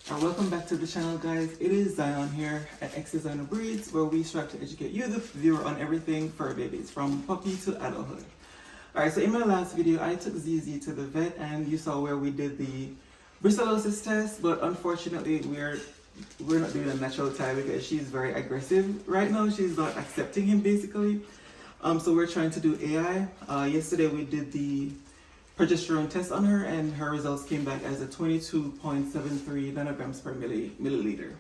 Welcome back to the channel, guys. It is Zion here at X Designer Breeds, where we strive to educate you, the viewer, on everything fur babies, from puppy to adulthood. Alright, so in my last video, I took Zeze to the vet, and you saw where we did the brucellosis test, but unfortunately, we're not doing a natural tie because she's very aggressive right now. She's not accepting him, basically. So we're trying to do AI. Yesterday, we did the progesterone test on her, and her results came back as a 22.73 nanograms per milliliter,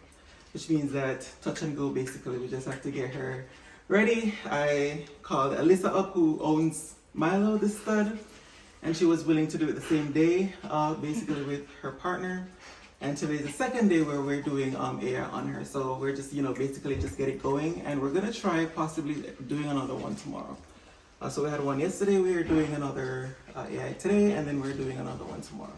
which means that touch and go, basically. We just have to get her ready. I called Alyssa up, who owns Milo, the stud, and she was willing to do it the same day, basically with her partner. And today's the second day where we're doing AI on her. So we're just, basically just get it going, and we're gonna try possibly doing another one tomorrow. So we had one yesterday, we are doing another AI today, and then we're doing another one tomorrow.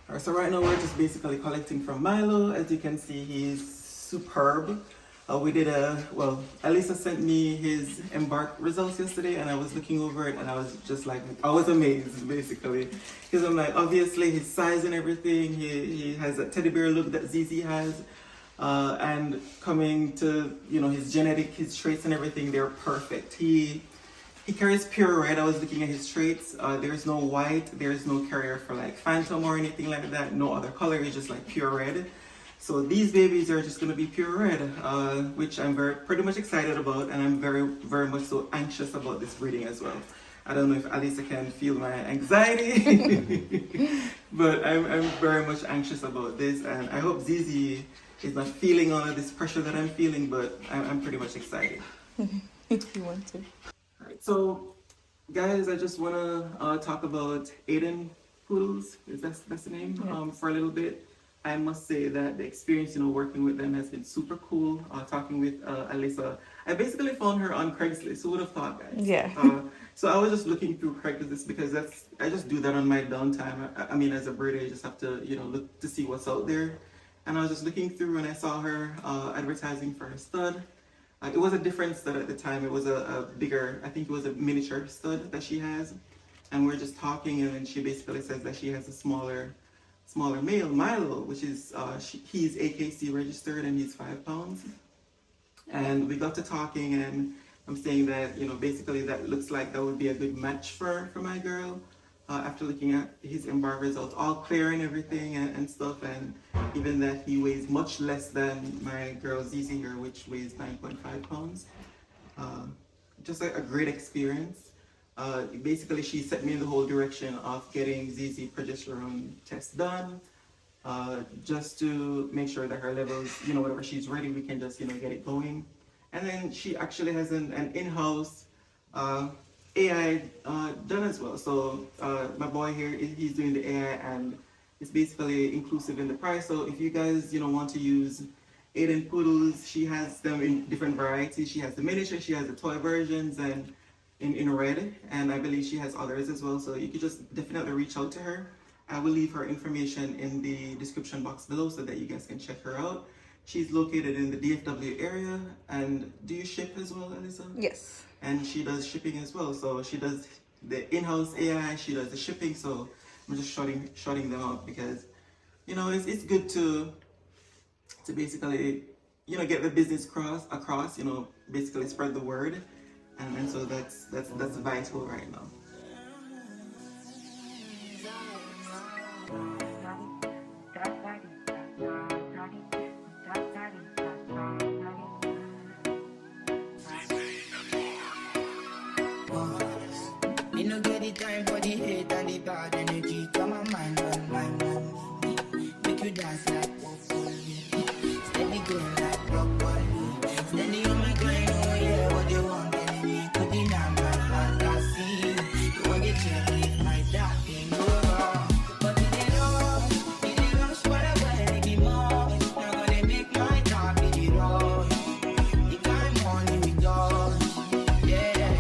Alright, so right now we're just basically collecting from Milo. As you can see, he's superb. Alyssa sent me his embark results yesterday, and I was looking over it, and I was just like, I was amazed, basically. Because I'm like, obviously his size and everything, he has a teddy bear look that Zeze has. And coming to, his genetic, his traits and everything, they're perfect. He carries pure red. I was looking at his traits. There's no white. There's no carrier for like phantom or anything like that. No other color. It's just like pure red. So these babies are just going to be pure red, which I'm pretty much excited about. And I'm very, very much so anxious about this breeding as well. I don't know if Alyssa can feel my anxiety, but I'm very much anxious about this. And I hope Zeze is not feeling all of this pressure that I'm feeling, but I'm pretty much excited. If you want to. Alright, so guys, I just want to talk about Aiden Poodles, that's the name, yeah. For a little bit. I must say that the experience, working with them has been super cool. Talking with Alyssa, I basically found her on Craigslist. Who would have thought, guys? Yeah. So I was just looking through Craigslist because I just do that on my downtime. I mean, as a breeder, you just have to, look to see what's out there. And I was just looking through, and I saw her advertising for her stud. It was a different stud at the time. It was a bigger, I think it was a miniature stud that she has. And we're just talking, and then she basically says that she has a smaller male, Milo, which is, he's AKC registered, and he's 5 pounds. And we got to talking, and I'm saying that, basically that looks like that would be a good match for my girl. After looking at his embark results, all clear and everything and stuff, and even that he weighs much less than my girl Zeze here, which weighs 9.5 pounds. Just like a great experience. Basically, she set me in the whole direction of getting Zeze progesterone test done, just to make sure that her levels, whenever she's ready, we can just, get it going. And then she actually has an in-house AI done as well. So my boy here, he's doing the AI, and it's basically inclusive in the price. So if you guys want to use Aiden Poodles, she has them in different varieties. She has the miniature, she has the toy versions, and in red, and I believe she has others as well. So you could just definitely reach out to her. I will leave her information in the description box below so that you guys can check her out. She's located in the DFW area. And do you ship as well, Alyssa? Yes. And she does shipping as well. So she does the in-house AI, she does the shipping. So I'm just shouting them out because, it's good to basically, get the business across, basically spread the word. And so that's vital right now. Me no get the time for the hate and the bad energy. Come on, man. Make you dance like broccoli. Steady going like broccoli. Steady on my grind, oh yeah, what they want, enemy. Put it down my fantasy. You want to check if my darling go wrong. But it ain't rush, what I wear, it be more. Now gonna make my talk, it be rush. The kind money we got, yeah.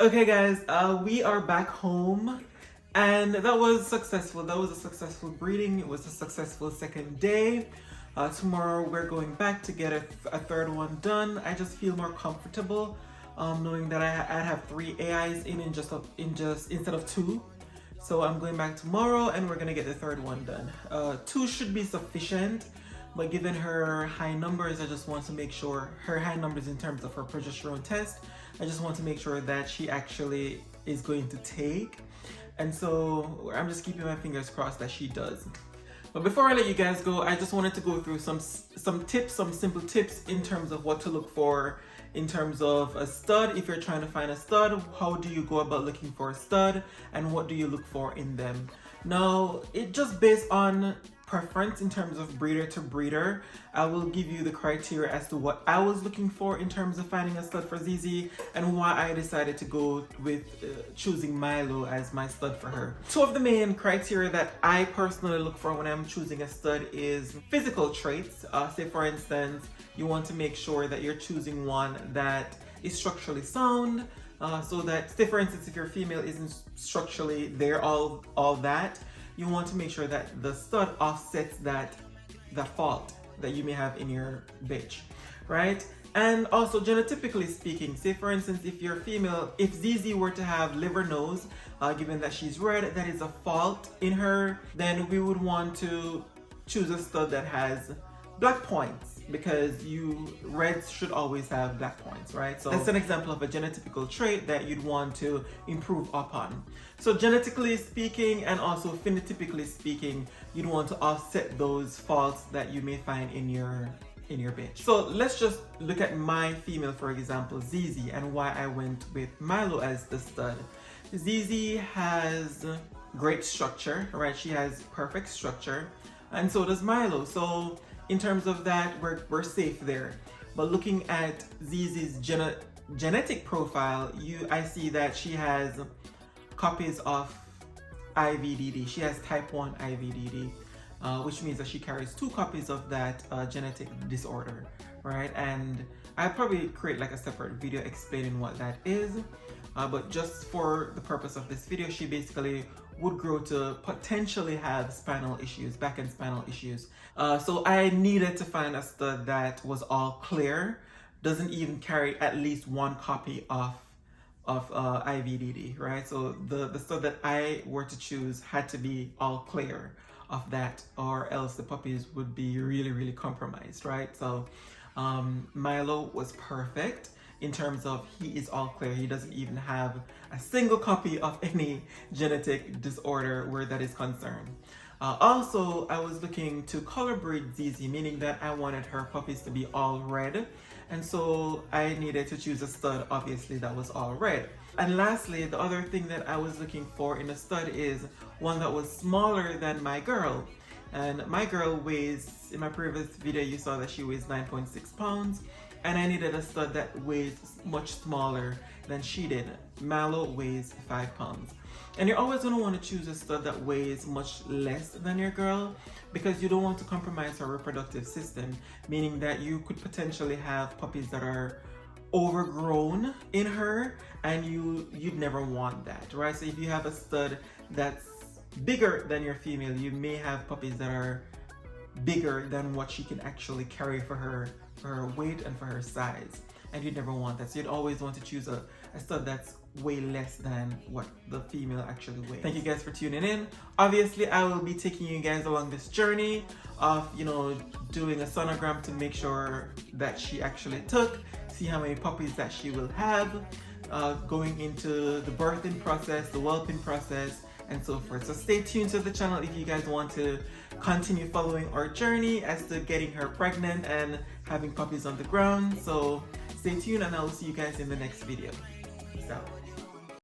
Okay guys, we are back home and that was successful. That was a successful breeding. It was a successful second day. Tomorrow we're going back to get a third one done. I just feel more comfortable knowing that I have 3 AIs in just instead of 2. So I'm going back tomorrow and we're gonna get the third one done. 2 should be sufficient, but given her high numbers, I just want to make sure her high numbers in terms of her progesterone test, I just want to make sure that she actually is going to take. And so I'm just keeping my fingers crossed that she does. But before I let you guys go, I just wanted to go through some tips, some simple tips in terms of what to look for in terms of a stud. If you're trying to find a stud, how do you go about looking for a stud and what do you look for in them? Now, it just based on preference in terms of breeder to breeder. I will give you the criteria as to what I was looking for in terms of finding a stud for Zeze and why I decided to go with choosing Milo as my stud for her. 2 of the main criteria that I personally look for when I'm choosing a stud is physical traits. Say for instance, you want to make sure that you're choosing one that is structurally sound, so that, say for instance, if your female isn't structurally there all that, you want to make sure that the stud offsets the fault that you may have in your bitch, right? And also genotypically speaking, say for instance, if your female, if Zeze were to have liver nose, given that she's red, that is a fault in her, then we would want to choose a stud that has black points, because reds should always have black points, right? So that's an example of a genotypical trait that you'd want to improve upon. So genetically speaking and also phenotypically speaking, you'd want to offset those faults that you may find in your bitch. So let's just look at my female, for example, Zeze, and why I went with Milo as the stud. Zeze has great structure, right? She has perfect structure, and so does Milo. So in terms of that, we're safe there. But looking at Zeze's genetic profile, I see that she has copies of IVDD. She has type 1 IVDD, which means that she carries 2 copies of that genetic disorder, right? And I'll probably create like a separate video explaining what that is. But just for the purpose of this video, she basically would grow to potentially have spinal issues, back and spinal issues. So I needed to find a stud that was all clear, doesn't even carry at least 1 copy of IVDD, right? So the stud that I were to choose had to be all clear of that, or else the puppies would be really, really compromised, right? So Milo was perfect in terms of he is all clear. He doesn't even have a single copy of any genetic disorder where that is concerned. Also, I was looking to color breed Zeze, meaning that I wanted her puppies to be all red. And so I needed to choose a stud, obviously, that was all red. And lastly, the other thing that I was looking for in a stud is one that was smaller than my girl. And my girl weighs, in my previous video, you saw that she weighs 9.6 pounds. And I needed a stud that weighs much smaller than she did. Milo weighs 5 pounds. And you're always going to want to choose a stud that weighs much less than your girl, because you don't want to compromise her reproductive system, meaning that you could potentially have puppies that are overgrown in her, and you'd never want that, right? So if you have a stud that's bigger than your female, you may have puppies that are bigger than what she can actually carry for her weight and for her size, and you'd never want that. So you'd always want to choose a stud that's way less than what the female actually weighs. Thank you guys for tuning in. Obviously, I will be taking you guys along this journey of, doing a sonogram to make sure that she actually took, see how many puppies that she will have, going into the birthing process, the whelping process, and so forth. So stay tuned to the channel if you guys want to continue following our journey as to getting her pregnant and having puppies on the ground. So stay tuned, and I will see you guys in the next video. Peace out.